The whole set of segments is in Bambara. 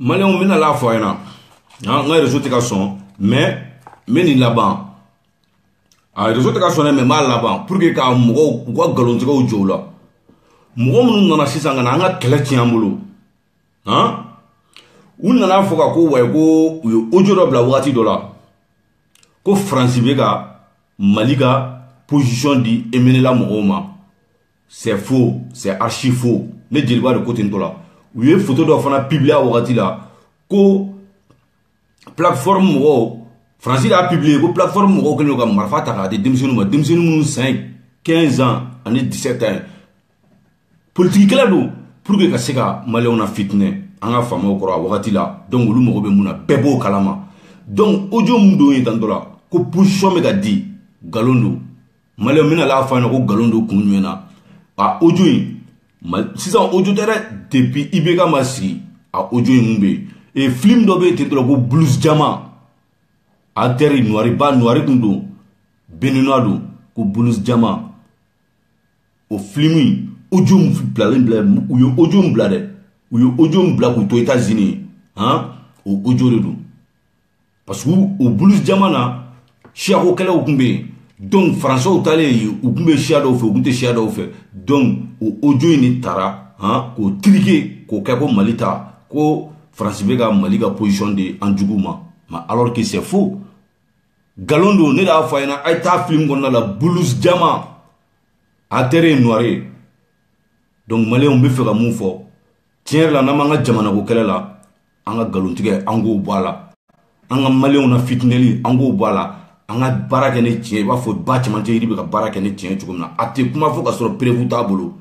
Malheureusement, on a la foi, on a réseau de garçons, mais ni là-bas. A réseau de garçons, mais mal là-bas. Pour que quand moi, quoi galon de gars au là. Moi, on n'en a six ans, on a quelqu'un qui a un boulot. Hein? On n'en a pas ko ouais ko aujourd'hui la voiture dollar. Ko France bega Maliga position di emene la mooma. C'est faux, c'est archi faux. Ne dis pas de côté de là. Oui, photo de fana publié à voiture là. Ko plateforme mo France a publié ko plateforme mo ko no marfa ta de démissionnement 5 15 ans en 17 ans. Politique là do pour que se ka malé on a fitné. Anga fama okoro wakati la donc olu mogo be muna bebo kalama donc audio mundo yitandola ko position me ga di galondo male mina la fa na ko galondo kunwena a audio sisan audio tere depuis ibeka masi a audio mumbe et film do be tendola ko blues jama a teri noiri ba noiri dundo beninoado ko blues jama o filmi audio mu blale uyo audio mu blade ou audio black aux États-Unis hein au audio de parce que au blues jamana chiaro kala o kumbe donc français au talé o kumbe chiado fait o kumbe chiado fait donc au audio ni tara hein ko triquer ko kako malita ko France bega maliga position de anjuguma mais alors que c'est faux galondo ne da fa ina ay ta film gonna la blues jama a terre noiré donc malé on be faire mon fort tiens la namanga jamana ko kala la anga galontige ango boala anga malé on a fitneli ango boala anga baraka ne tie ba fo bâtiment te ribe ka baraka ne tie tugumna ate kuma fo ka soro prévu tabolo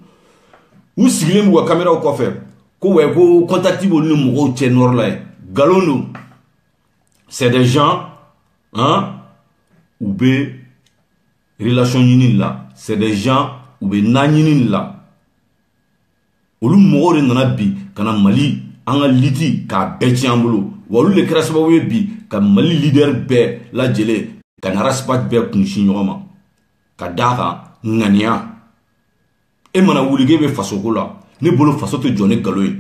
ou sigile mu caméra ko faire ko we ko contacti bolu mu ko tenor la galondo c'est des gens hein ou be relation yinin là c'est des gens ou be nanyinin là olu mogore nana bi kana Mali anga liti ka beti ambulo walu le krasba we bi ka Mali leader be la jele kana raspat be kunshi nyoma ka daka ngania e mana wulige be faso ko la ne bolo faso to jone galoy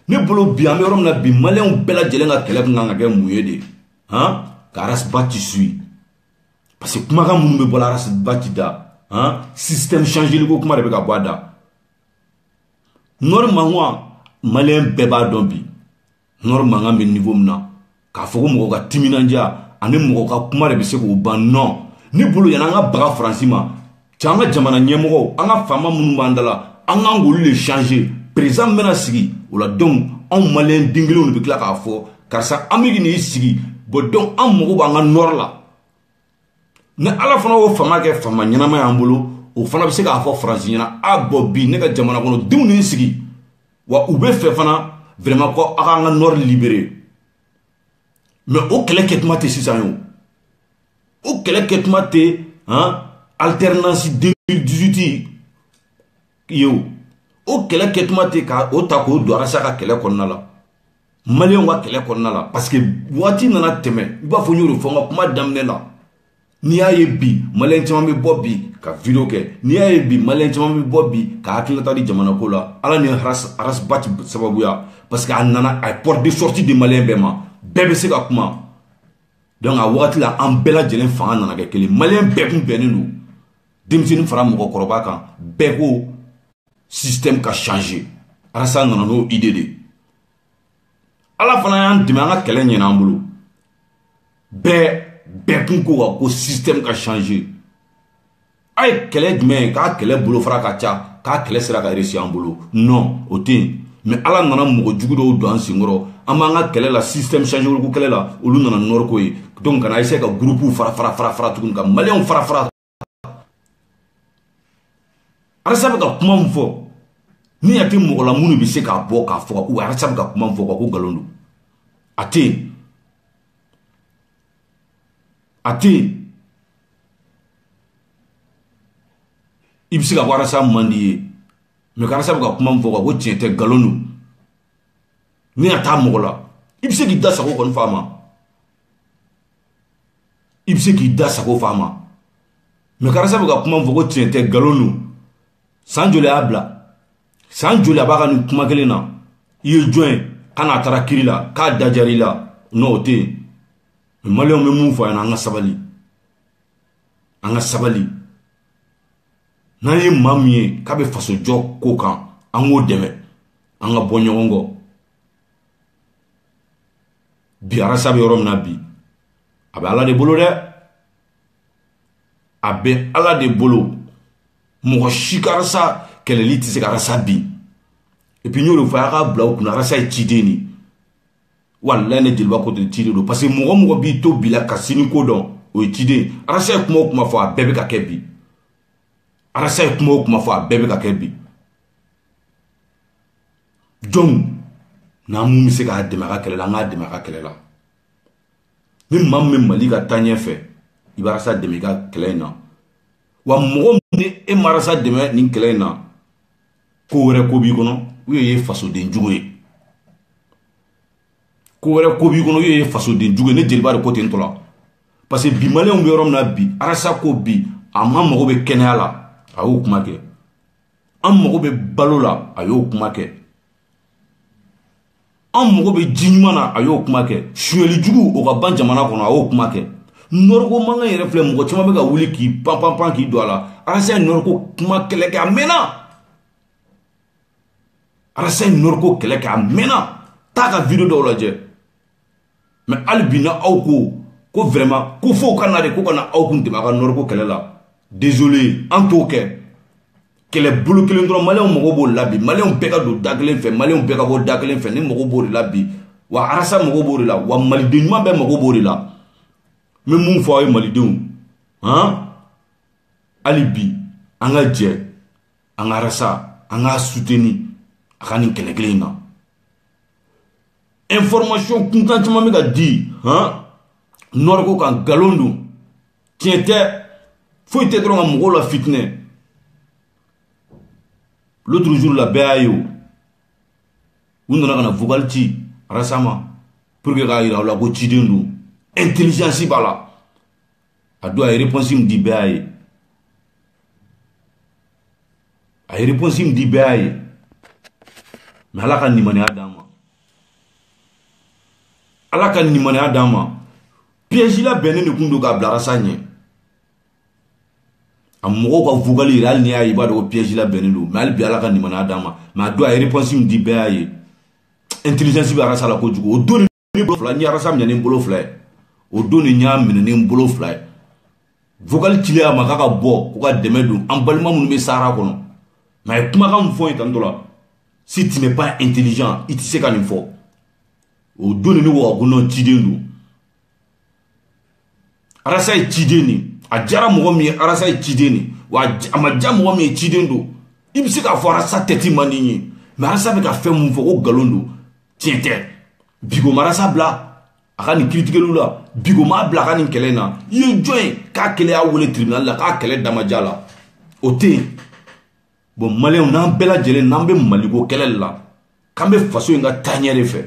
ne bolo bi am yorom na bi Malien be la jele nga kele nga ga muyede hein ka raspat sui parce que kuma ga munu be bola raspat da hein système changer le kuma de ka boada normalement malien beba dombi normalement me niveau mna ka foko mo ka timinanja ane mo ka kuma de se ko ban non ni bulu yana nga baga francima changa jamana nyemo anga fama munu bandala anga ngolu le changer présent mena sigi wala donc on malien dingelo ne be kla ka fo car ça amigi ni sigi bo donc am mo ba nga nor la ne ala fana o fama ke fama nyama ya mbolo o fana be se ka fo francina abobi ne ka jamana kono diwni sigi wa ube fe fana vraiment ko aka nga nord libéré mais o kele ketma te sisan yo o kele ketma te hein alternance 2018 yo o kele ketma te ka o ta ko do arasa ka kele konna la malien wa kele konna la parce que wati nana teme ba fo nyoro fo nga kuma damne la ni aye bi malien chama be bobbi ka video ke ni aye bi malien chama be bobbi ka akilata di jamana ko la ala ni haras bat sababu ya parce que anana ay porte de sortie de malien bema bebe se ka kuma donc a wati la an bela jelen fa nana ke kele malien be kun benenu demtini fara mo koroba kan bego système ka changer arasa nana no idée de ala fana yan dimanga kele nyena ambulu be kun ko système ka changer ay kele dmen ka kele bolo fara ka cha ka kele sera ka réussir en bolo non otin mais ala nana mo jugu do do an singoro amanga kele la système changer ko kele la olu nana nor ko yi donc kana essayer ka groupe fara tukun ka malien fara arasa ka kuma mfo ni yati mo la munu bi se ka bo ka fo ko arasa ka kuma mfo ko galondo ate ibisi ka wara sa mandi me kana sabu ka kuma mfo ko tiente galondo ni ata mogola ibisi ki da sa ko kon fama me kana sabu ka kuma mfo ko tiente galondo sanjole abla sanjole abaka ni kuma kelena i ye jɔn ye k'a n'a taara kiri la k'a dajara i la non o tɛ yen mais maliyɛnw bɛ mun fɔ a ɲɛna an ka sabali an ka sabali n'an ye maa min ye k'a bɛ faso jɔ ko kan an k'o dɛmɛ an ka bɔ ɲɔgɔn kɔ bi arasa bɛ yɔrɔ min na bi a bɛ ala de bolo dɛ a bɛ ala de bolo mɔgɔ si ka arasa kɛlɛli tɛ se ka arasa bi et puis n y'o de fɔ a k'a bila u kunna arasa ye ciden de walayi ne jeliba ko tɛ ciden don parce que mɔgɔ mɔgɔ b'i to bi la ka sini ko dɔn o ye ciden arasa ye kuma o kuma fɔ a bɛɛ bɛ ka kɛ bi arasa ye kuma o kuma fɔ a bɛɛ bɛ ka kɛ bi donc n'an mun bɛ se k'a dɛmɛ a ka kɛlɛ la an k'a dɛmɛ a ka kɛlɛ la ni maa min bɛ Mali ka taa ɲɛfɛ i bɛ arasa dɛmɛ i ka kɛlɛ in na wa mɔgɔ min ni e ma arasa dɛmɛ nin kɛlɛ in na ko wɛrɛ ko b'i kɔnɔ u ye fasoden jugu ye ko wɛrɛ ko b'i kɔnɔ u ye fasoden jugu ye ne jeliba de ko ten tɔ la parce que bi maliyɛnw bɛ yɔrɔ min na bi arasa ko bi a ma mago bɛ kɛnɛya la a y'o kuma kɛ an mago bɛ balo la a y'o kuma kɛ an mago bɛ ji ɲuman na a y'o kuma kɛ suyɛli jugu o ka ban jamana kɔnɔ a y'o kuma kɛ nɔriko mankan yɛrɛ filɛ mɔgɔ caman bɛ ka wuli k'i pan pan pan k'i don a la arasa ye nɔriko kuma kɛlɛ kɛ a mɛnna arasa ye nɔriko kɛlɛ kɛ a mɛnna taa ka video dɔw lajɛ mais hali bi na aw ko vraiment ko fo ka na de ko ka na aw kun dɛmɛ a ka nɔriko kɛlɛ la désolé an t'o kɛ kɛlɛ bolo kelen dɔrɔn maliyɛnw mago b'o la bi maliyɛnw bɛɛ ka don da kelen fɛ maliyɛnw bɛɛ ka bɔ da kelen fɛ ne mago b'o de la bi wa arasa mago b'o de la wa maliden ɲuman bɛɛ mago b'o de la n bɛ mun fɔ aw ye malidenw hali bi an ka jɛ an ka arasa an ka soutenir a ka nin kɛlɛ kelen in na information kuntan caman bɛ ka di nɔriko kan nkalon don tiɲɛ tɛ foyi tɛ dɔrɔn ka mɔgɔw la fitinɛ l'autre jour la bɛɛ y'a ye o u nana ka na vocal ci arasa ma pour que k'a yira aw la ko ciden don intelligence b'a la a don a ye réponse min di bɛɛ y'a ye a ye réponse min di bɛɛ y'a ye mais ala ka nimaniya d'an ma ala ka nimaniya d'an ma piège la bɛnnen de kun don k'a bila arasa ɲɛ a mɔgɔw ka vocal yɛrɛ hali n'i y'a ye i b'a dɔn ko piège la bɛnnen don mais hali bi ala ka nimaniya d'an ma mais a don a ye réponse min di bɛɛ y'a ye intelligence bɛ arasa la kojugu o don ne bolo fila ni arasa minɛ ni n bolo fila ye o don de y'a minɛ ni n bolo fila ye vocal cilen a ma k'a ka bɔ k'u ka dɛmɛ don an balima minnu bɛ sahara kɔnɔ mais a ye kumakan min fɔ yen tantɔ la si tu n'es pas intelligent i tɛ se ka nin fɔ o don de ne ko ko non ciden don arasa ye ciden de a diyara mɔgɔ min ye arasa ye ciden de wa a ma diya mɔgɔ min ye ciden don i bɛ se k'a fɔ arasa tɛti man di n ye mais arasa bɛ ka fɛn mun fɔ ko nkalon don tiɲɛ tɛ bigo ma arasa bila a ka nin kiritigɛliw la bigo m'a bila a ka nin kɛlɛ in na i ye jɔn ye k'a kɛlɛ y'a wele tribunal la k'a kɛlɛ damaja la o tɛ yen bon maliyɛnw n'an bɛɛ lajɛlen n'an bɛ maliko kɛlɛ la k'an bɛ faso in ka taaɲɛ de fɛ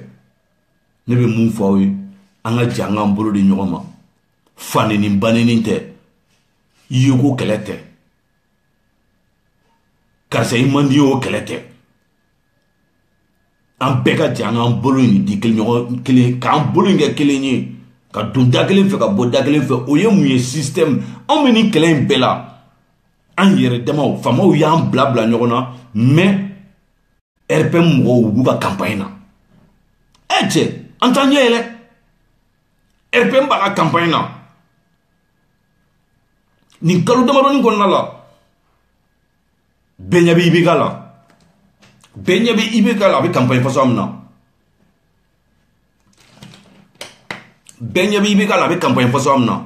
ne bɛ mun fɔ aw ye an ka jɛ an k'an bolo di ɲɔgɔn ma faneni baneni tɛ i ye ko kɛlɛ tɛ karisa i man di ye o kɛlɛ tɛ an bɛɛ ka jɛ an k'an bolo in di ɲɔgɔn kelen k'an bolo in kɛ kelen ye ka don da kelen fɛ ka bɔ da kelen fɛ o ye mun ye système anw bɛ nin kɛlɛ in bɛɛ la an yɛrɛ damaw faamaw y'an bila bila ɲɔgɔn na mais RPM mɔgɔw u b'u ka campagne na cɛ an t'an ɲɛ yɛlɛ RPM b'a ka campagne na nin kalo damadɔni kɔnɔna la bɛɛ ɲɛ bɛ IBK la bɛɛ ɲɛ bɛ IBK la a bɛ campagne façon min na bɛɛ ɲɛ bɛ IBK la a bɛ campagne façon min na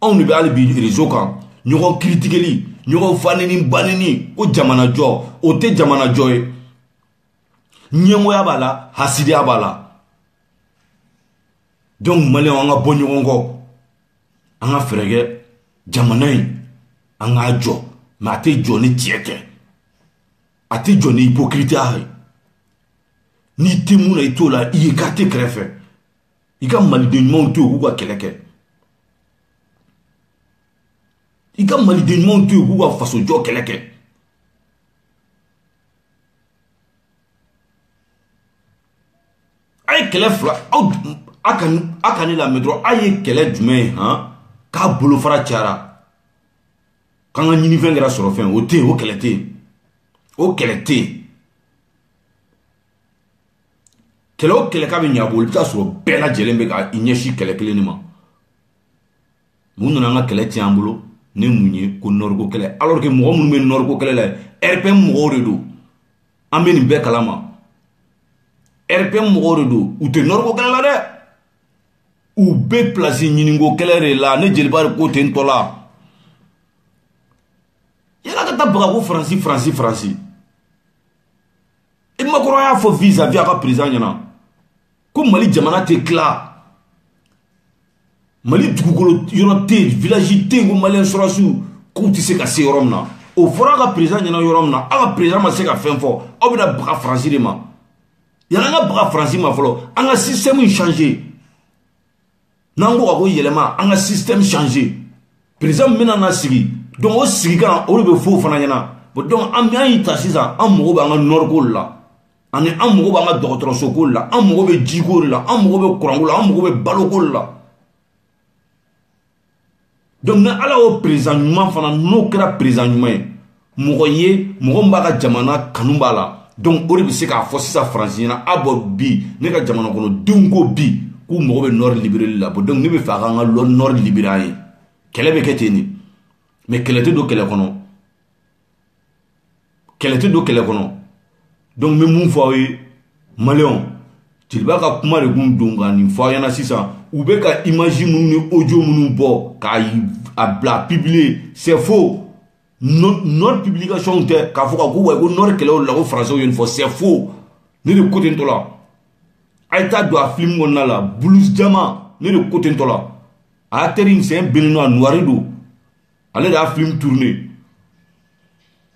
anw de bɛ hali bi réseau kan ɲɔgɔn critiqueli ɲɔgɔn faneni baneni ko jamana jɔ o tɛ jamana jɔ ye ɲɛmɔgɔya b'a la hasidiya b'a la donc maliyɛnw an ka bɔ ɲɔgɔn kɔ an ka fɛɛrɛ kɛ jamana in an k'a jɔ mais a tɛ jɔ ni tiɲɛ tɛ a tɛ jɔ ni hypocrite ye n'i tɛ mun na i t'o la i ye k'a tɛ kɛrɛfɛ i ka maliden ɲumanw to yen k'u ka kɛlɛ kɛ i ka maliden ɲumanw to yen k'u ka faso jɔ kɛlɛ kɛ ay kɛlɛ fila a ka ne lamɛn dɔrɔn a ye kɛlɛ jumɛn ye k'a bolofara cayara k'an ka ɲinifɛn kɛra sɔrɔ fɛn o tɛ yen o kɛlɛ tɛ yen o kɛlɛ tɛ yen kɛlɛ o kɛlɛ k'a bɛ ɲɛ a bolo i bɛ taa sɔrɔ bɛɛ lajɛlen bɛ ka i ɲɛsin kɛlɛ kelen de ma mun nana an ka kɛlɛ tiɲɛ an bolo ne mun ye ko nɔriko kɛlɛ alors que mɔgɔ minnu bɛ nɔriko kɛlɛ la RPM mɔgɔw de don an bɛ nin bɛɛ kalama RPM mɔgɔw de don u tɛ nɔriko kɛlɛ la dɛ u bɛ place ɲiniko kɛlɛ de la ne jeliba de ko ten tɔ la yala ka taa baga ko Faransi i makɔrɔ y'a fɔ vis-à-vis a ka président ɲɛna ko Mali jamana tɛ tila Mali dugukolo yɔrɔ tɛ yen village tɛ yen ko maliyɛn sɔrɔsiw k'u tɛ se ka se yɔrɔ min na o fɔra a ka président ɲɛna yɔrɔ min na aw ka président ma se ka fɛn fɔ aw bɛna baga Faransi de ma yala an ka baga Faransi ma fɔlɔ an ka système changer n'an ko ko yɛlɛma an ka système changer président min bɛna na sigi donc o sigi kan o de bɛ fɔ o fana ɲɛna bon donc an y'i ta sisan an mago bɛ an ka nɔriko la ani an mago b'an ka dɔgɔtɔrɔsoko la an mago bɛ jiko de la an mago bɛ kuranko la an mago bɛ baloko la donc ni ala y'o président ɲuman fana n'o kɛra président ɲuman ye mɔgɔ ye mɔgɔ min b'a ka jamana kanu b'a la donc o de bɛ se k'a fɔ sisan Faransi ɲɛna a bɔ bi ne ka jamana kɔnɔ denw ko bi k'u mago bɛ nord libéré la bon donc ne bɛ fɛ a k'an ka nord libéré an ye kɛlɛ bɛ kɛ ten de mais kɛlɛ tɛ don kɛlɛ kɔnɔ kɛlɛ tɛ don kɛlɛ kɔnɔ donc n bɛ mun fɔ aw ye maliyɛnw jeliba ka kuma de kun don ka nin fɔ aw ɲɛna sisan u bɛ ka image minnu ni audio minnu bɔ k'a bila publier c'est faux notre publication tɛ k'a fɔ ko wa ko nord kɛlɛw la ko français ye nin fɔ c'est faux ne de ko ten tɔ la a ye taa don a film kɔnɔna la blouse jama ne de ko ten tɔ la a acteur in c'est un béninois noir don ale de y'a film tourné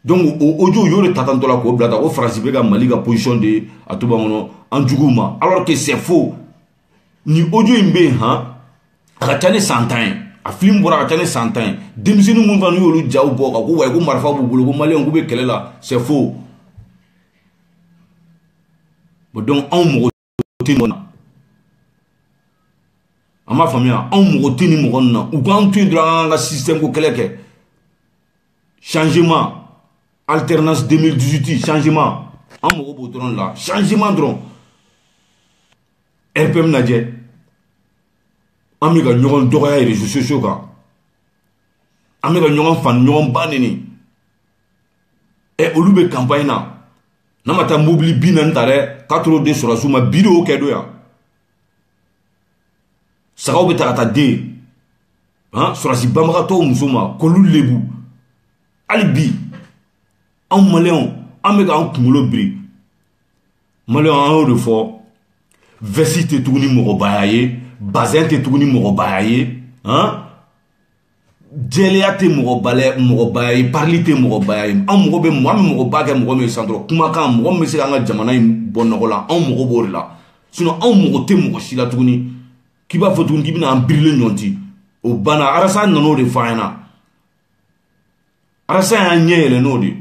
donc o audio y'o de ta tantɔ la k'o bila ta ko Faransi bɛ ka Mali ka position de a to ban kɔnɔ an juguw ma alors que c'est faux ni audio in bɛ yen a ka ca ni san 10 ye a film bɔra a ka ca ni san 10 ye denmisɛnnin minnu fana y'olu jaw bɔ ka ko wa ko marifa b'u bolo ko maliyɛnw k'u bɛ kɛlɛ la c'est faux bon donc anw mɔgɔ tɛ nin na an m'a faamuya anw mɔgɔ tɛ nin mɔgɔ ninnu na u k'an to yen dɔrɔn an ka système ko kɛlɛ kɛ changement alternance 2018 changement an mago b'o dɔrɔn la changement dɔrɔn RPM lajɛ an bɛ ka ɲɔgɔn dɔgɔya réseaux sociaux kan an bɛ ka ɲɔgɔn fani ɲɔgɔn ba neni olu bɛ campagne na n'a ma taa mobili 40 ta dɛ k'a t'o de sɔrɔsiw ma bi de y'o kɛ don yan sagaw bɛ ta ka taa den sɔrɔsi banbagatɔw muso ma k'olu lebu hali bi anw maliyɛnw an bɛ k'an kunkolo biri maliyɛnw an y'o de fɔ vɛsi tɛ tuguni mɔgɔbaya ye bazɛn tɛ tuguni mɔgɔbaya ye jɛlenya tɛ mɔgɔbaya ye parili tɛ mɔgɔbaya ye an mago bɛ an bɛ mɔgɔba kɛ mɔgɔ min ye san dɔrɔn kumakan mɔgɔ min bɛ se k'an ka jamana in bɔ nɔgɔ la anw mago b'o de la sinon anw mago tɛ mɔgɔ si la tuguni k'i b'a fɔ tuguni k'i bɛna an birilen ɲɔnti o banna arasa nan'o de fɔ an ɲɛna arasa y'an ɲɛ yɛlɛ n'o de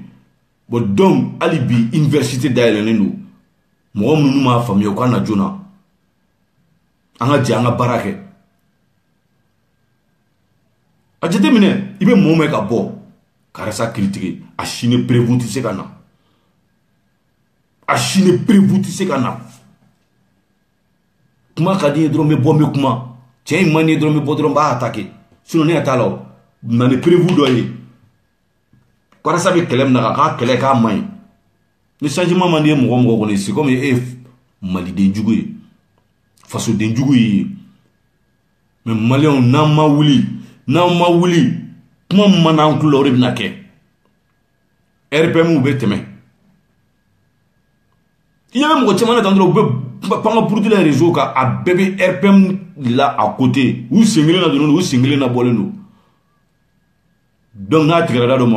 bon donc hali bi université dayɛlɛnnen don mɔgɔ minnu m'a faamuya u ka na joona an ka jɛ an ka baara kɛ a jateminɛ i bɛ mɔgɔ mɛn ka bɔ ka arasa critiquer a sini prévu tɛ se ka na a sini prévu tɛ se ka na kuma ka di n ye dɔrɔn n bɛ bɔ n bɛ kuma cɛ in man di n ye dɔrɔn n bɛ bɔ dɔrɔn n b'a attaquer sinon ne ɲɛ t'a la o na ni prévu dɔ ye karasa bɛ kɛlɛ min na k'a kɛlɛ k'a man ɲi ni changement man di ye mɔgɔ mɔgɔ kɔni c'est comme e ye maliden jugu ye fasoden jugu ye mais maliyɛnw n'an ma wuli kuma min ma n'an tulo la o de bɛna kɛ RPM bɛ tɛmɛ i ɲɛ bɛ mɔgɔ caman na tan dɔrɔn u bɛ pan ka puruti la réseau kan a bɛɛ bɛ RPM la à côté u sen kelen na donnen don u sen kelen na bɔlen don donc n'a tigɛra da dɔ ma